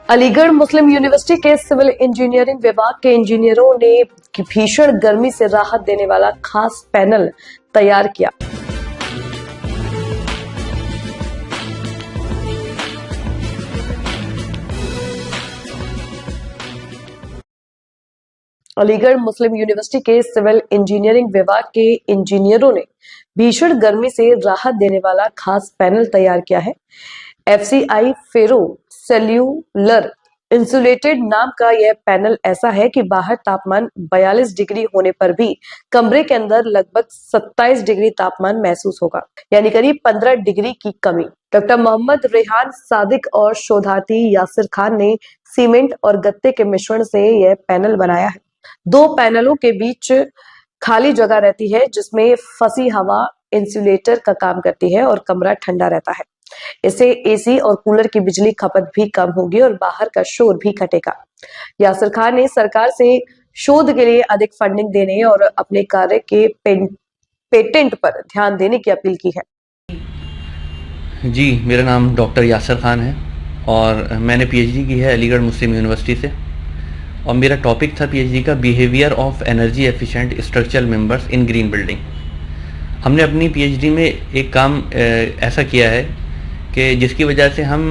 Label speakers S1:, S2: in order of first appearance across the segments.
S1: अलीगढ़ मुस्लिम university के civil engineering विभाग के इंजीनियरों ने भीषण गर्मी से राहत देने वाला खास पैनल तैयार किया। अलीगढ़ मुस्लिम यूनिवर्सिटी के सिविल इंजीनियरिंग विभाग के इंजीनियरों ने भीषण गर्मी से राहत देने वाला खास पैनल तैयार किया है। FCI फेरो सेल्यूलर इंसुलेटेड नाम का यह पैनल ऐसा है कि बाहर तापमान 42 डिग्री होने पर भी कमरे के अंदर लगभग 27 डिग्री तापमान महसूस होगा, यानी करीब 15 डिग्री की कमी। डॉक्टर मोहम्मद रेहान सादिक और शोधार्थी यासिर खान ने सीमेंट और गत्ते के मिश्रण से यह पैनल बनाया है। दो पैनलों के बीच खाली जगह रहती है जिसमें फंसी हवा इंसुलेटर का काम करती है और कमरा ठंडा रहता है। इससे AC और कूलर की बिजली खपत भी कम होगी और बाहर का शोर भी घटेगा। यासिर खान ने सरकार से शोध के लिए अधिक फंडिंग देने और अपने कार्य के पेटेंट पर ध्यान देने की अपील की है।
S2: जी, मेरा नाम डॉक्टर यासिर खान है और मैंने PhD की है अलीगढ़ मुस्लिम यूनिवर्सिटी से और मेरा टॉपिक था PhD का behaviour of energy efficient structural members in green building. हमने अपनी PhD में एक काम ऐसा किया है कि जिसकी वजह से हम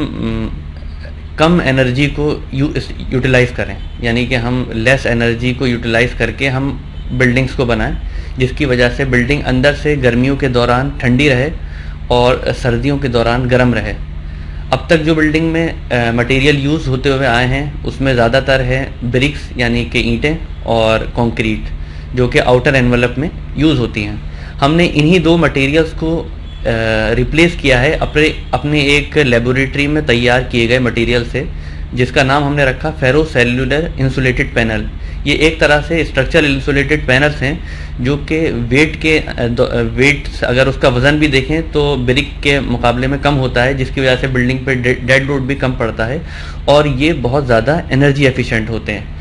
S2: कम एनर्जी को यूटिलाइज़ करें, यानी कि हम लेस एनर्जी को यूटिलाइज़ करके हम बिल्डिंग्स को बनाएं, जिसकी वजह से बिल्डिंग अंदर से गर्मियों के दौरान ठंडी रहे और सर्दियों के दौरान गर्म रहे। अब तक जो बिल्डिंग में मटेरियल यूज़ होते हुए आए हैं उसमें ज़्यादातर है ब्रिक्स यानी कि ईंटें और कंक्रीट, जो कि आउटर एनवलप में यूज़ होती हैं। हमने इन्हीं दो मटेरियल्स को रिप्लेस किया है अपने एक लेबोरेटरी में तैयार किए गए मटेरियल से, जिसका नाम हमने रखा फेरो सेल्यूलर इंसुलेटेड पैनल। ये एक तरह से स्ट्रक्चरल इंसुलेटेड पैनल्स हैं जो कि वेट अगर उसका वज़न भी देखें तो ब्रिक के मुकाबले में कम होता है, जिसकी वजह से बिल्डिंग पे डेड लोड भी कम पड़ता है और ये बहुत ज़्यादा एनर्जी एफिशिएंट होते हैं।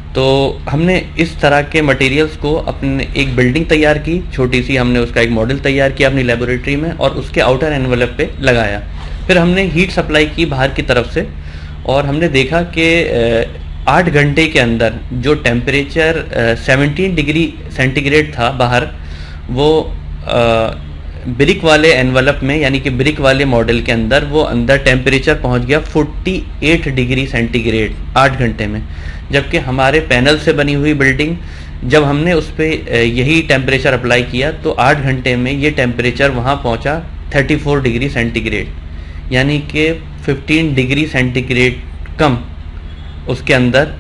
S2: तो हमने इस तरह के मटेरियल्स को अपने एक बिल्डिंग तैयार की, छोटी सी हमने उसका एक मॉडल तैयार किया अपनी लेबोरेटरी में और उसके आउटर एनवलप पे लगाया। फिर हमने हीट सप्लाई की बाहर की तरफ से और हमने देखा कि 8 घंटे के अंदर जो टेम्परेचर 17 डिग्री सेंटीग्रेड था बाहर, वो ब्रिक वाले एनवलप में यानी कि ब्रिक वाले मॉडल के अंदर वो अंदर टेम्परेचर पहुंच गया 48 डिग्री सेंटीग्रेड 8 घंटे में। जबकि हमारे पैनल से बनी हुई बिल्डिंग, जब हमने उस पर यही टेम्परेचर अप्लाई किया तो 8 घंटे में ये टेम्परेचर वहाँ पहुँचा 34 डिग्री सेंटीग्रेड, यानी कि 15 डिग्री सेंटीग्रेड कम उसके अंदर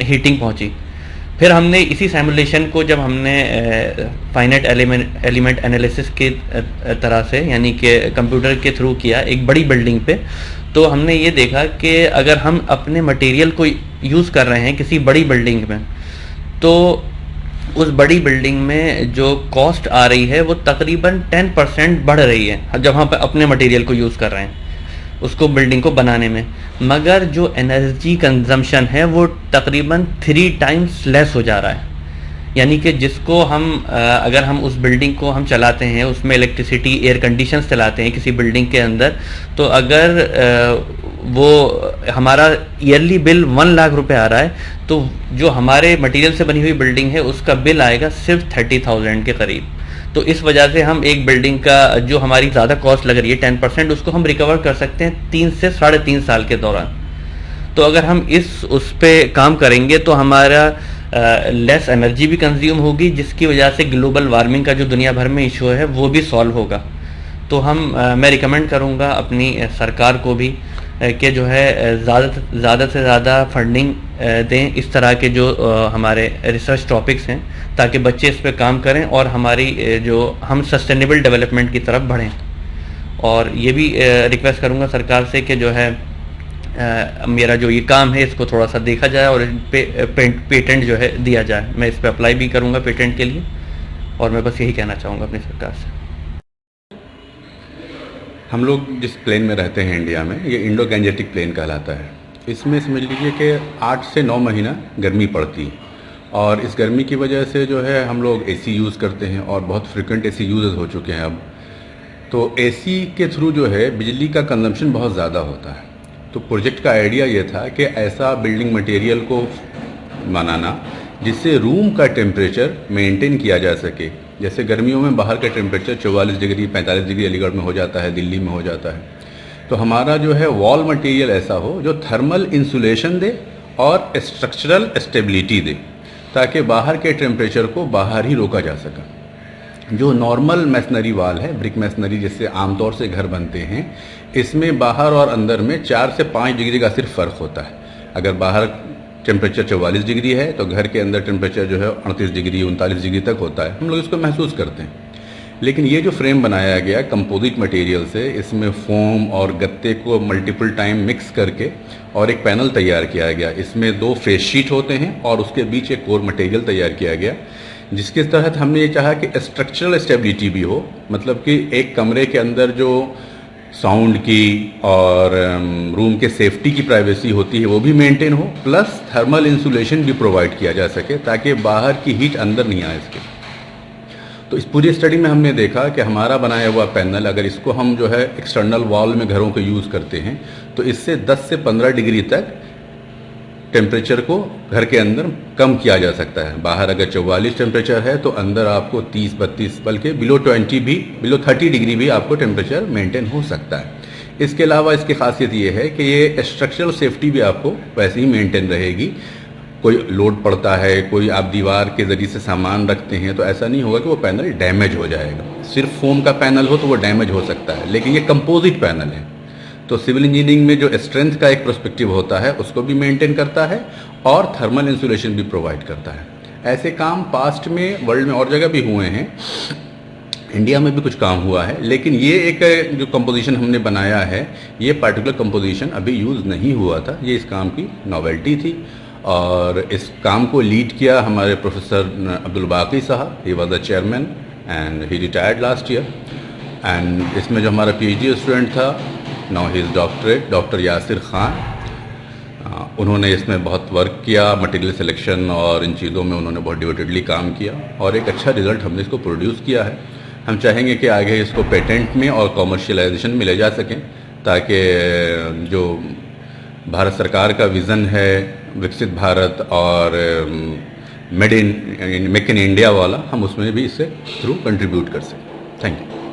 S2: हीटिंग पहुँची। फिर हमने इसी सिमुलेशन को जब हमने फाइनाइट एलिमेंट एनालिसिस की तरह से यानी कि कंप्यूटर के थ्रू किया एक बड़ी बिल्डिंग पे, तो हमने ये देखा कि अगर हम अपने मटेरियल को यूज़ कर रहे हैं किसी बड़ी बिल्डिंग में, तो उस बड़ी बिल्डिंग में जो कॉस्ट आ रही है वो तकरीबन 10% बढ़ रही है जब हम अपने मटेरियल को यूज़ कर रहे हैं उसको बिल्डिंग को बनाने में, मगर जो एनर्जी कंजम्पशन है वो तकरीबन 3 टाइम्स लेस हो जा रहा है। यानी कि जिसको हम अगर हम उस बिल्डिंग को हम चलाते हैं, उसमें इलेक्ट्रिसिटी एयर कंडीशंस चलाते हैं किसी बिल्डिंग के अंदर, तो अगर वो हमारा ईयरली बिल 1 लाख रुपए आ रहा है, तो जो हमारे मटेरियल से बनी हुई बिल्डिंग है उसका बिल आएगा सिर्फ 30,000 के करीब। तो इस वजह से हम एक बिल्डिंग का जो हमारी ज़्यादा कॉस्ट लग रही है 10%, उसको हम रिकवर कर सकते हैं 3 से 3.5 साल के दौरान। तो अगर हम उस पे काम करेंगे तो हमारा लेस एनर्जी भी कंज्यूम होगी, जिसकी वजह से ग्लोबल वार्मिंग का जो दुनिया भर में इशू है वो भी सॉल्व होगा। तो मैं रिकमेंड करूँगा अपनी सरकार को भी कि जो है ज़्यादा से ज़्यादा फंडिंग दें इस तरह के जो हमारे रिसर्च टॉपिक्स हैं, ताकि बच्चे इस पे काम करें और हमारी जो हम सस्टेनेबल डेवलपमेंट की तरफ बढ़ें। और ये भी रिक्वेस्ट करूँगा सरकार से कि जो है मेरा जो ये काम है इसको थोड़ा सा देखा जाए और पेटेंट जो है दिया जाए। मैं इस पर अप्लाई भी करूँगा पेटेंट के लिए और मैं बस यही कहना चाहूँगा अपनी सरकार से।
S3: हम लोग जिस प्लेन में रहते हैं इंडिया में, ये इंडो गैंजेटिक प्लेन कहलाता है। इसमें समझ लीजिए कि 8 से 9 महीना गर्मी पड़ती है और इस गर्मी की वजह से जो है हम लोग AC यूज़ करते हैं और बहुत फ्रिक्वेंट AC यूज़ हो चुके हैं अब। तो AC के थ्रू जो है बिजली का कंजम्पशन बहुत ज़्यादा होता है। तो प्रोजेक्ट का आइडिया ये था कि ऐसा बिल्डिंग मटेरियल को बनाना जिससे रूम का टेम्परेचर मेंटेन किया जा सके। जैसे गर्मियों में बाहर का टेम्परेचर 44 डिग्री 45 डिग्री अलीगढ़ में हो जाता है, दिल्ली में हो जाता है, तो हमारा जो है वॉल मटेरियल ऐसा हो जो थर्मल इंसुलेशन दे और स्ट्रक्चरल स्टेबिलिटी दे, ताकि बाहर के टेम्परेचर को बाहर ही रोका जा सका। जो नॉर्मल मैसनरी वाल है, ब्रिक मैसनरी जिससे आमतौर से घर बनते हैं, इसमें बाहर और अंदर में 4 से 5 डिग्री का सिर्फ फ़र्क होता है। अगर बाहर टेम्परेचर 44 डिग्री है तो घर के अंदर टेम्परेचर जो है 38 डिग्री 39 डिग्री तक होता है, हम लोग इसको महसूस करते हैं। लेकिन ये जो फ्रेम बनाया गया कंपोजिट मटेरियल से, इसमें फोम और गत्ते को मल्टीपल टाइम मिक्स करके और एक पैनल तैयार किया गया। इसमें 2 फेस शीट होते हैं और उसके बीच एक कोर मटेरियल तैयार किया गया, जिसके तहत हमने ये चाहा कि स्ट्रक्चरल स्टेबिलिटी भी हो, मतलब कि एक कमरे के अंदर जो साउंड की और रूम के सेफ्टी की प्राइवेसी होती है वो भी मेंटेन हो, प्लस थर्मल इंसुलेशन भी प्रोवाइड किया जा सके ताकि बाहर की हीट अंदर नहीं आए इसके। तो इस पूरी स्टडी में हमने देखा कि हमारा बनाया हुआ पैनल, अगर इसको हम जो है एक्सटर्नल वॉल में घरों को यूज़ करते हैं तो इससे 10 से 15 डिग्री तक टेम्परेचर को घर के अंदर कम किया जा सकता है। बाहर अगर 44 टेम्परेचर है तो अंदर आपको 30-32 बल्कि बिलो 30 डिग्री भी आपको टेम्परेचर मेंटेन हो सकता है। इसके अलावा इसकी खासियत ये है कि ये स्ट्रक्चरल सेफ्टी भी आपको वैसे ही मेंटेन रहेगी। कोई लोड पड़ता है, कोई आप दीवार के ज़रिए से सामान रखते हैं तो ऐसा नहीं होगा कि वो पैनल डैमेज हो जाएगा। सिर्फ फोम का पैनल हो तो वो डैमेज हो सकता है, लेकिन ये कंपोजिट पैनल है तो सिविल इंजीनियरिंग में जो स्ट्रेंथ का एक पर्सपेक्टिव होता है उसको भी मेंटेन करता है और थर्मल इंसुलेशन भी प्रोवाइड करता है। ऐसे काम पास्ट में वर्ल्ड में और जगह भी हुए हैं, इंडिया में भी कुछ काम हुआ है, लेकिन ये एक जो कंपोजिशन हमने बनाया है ये पार्टिकुलर कंपोजिशन अभी यूज़ नहीं हुआ था, ये इस काम की नॉवेल्टी थी। और इस काम को लीड किया हमारे प्रोफेसर अब्दुल बाकी साहब, he was the chairman and he retired last year. And इसमें जो हमारा PhD स्टूडेंट था, now he is doctorate, doctor Yasir Khan, उन्होंने इसमें बहुत वर्क किया, मटेरियल सिलेक्शन और इन चीज़ों में उन्होंने बहुत डिवोटेडली काम किया और एक अच्छा रिज़ल्ट हमने इसको प्रोड्यूस किया है। हम चाहेंगे कि आगे इसको पेटेंट में और कॉमर्शियलाइजेशन में ले जा सकें, ताकि जो भारत सरकार का विज़न है विकसित भारत और मेक इन इंडिया वाला, हम उसमें भी इससे थ्रू कंट्रीब्यूट कर सकें। Thank you.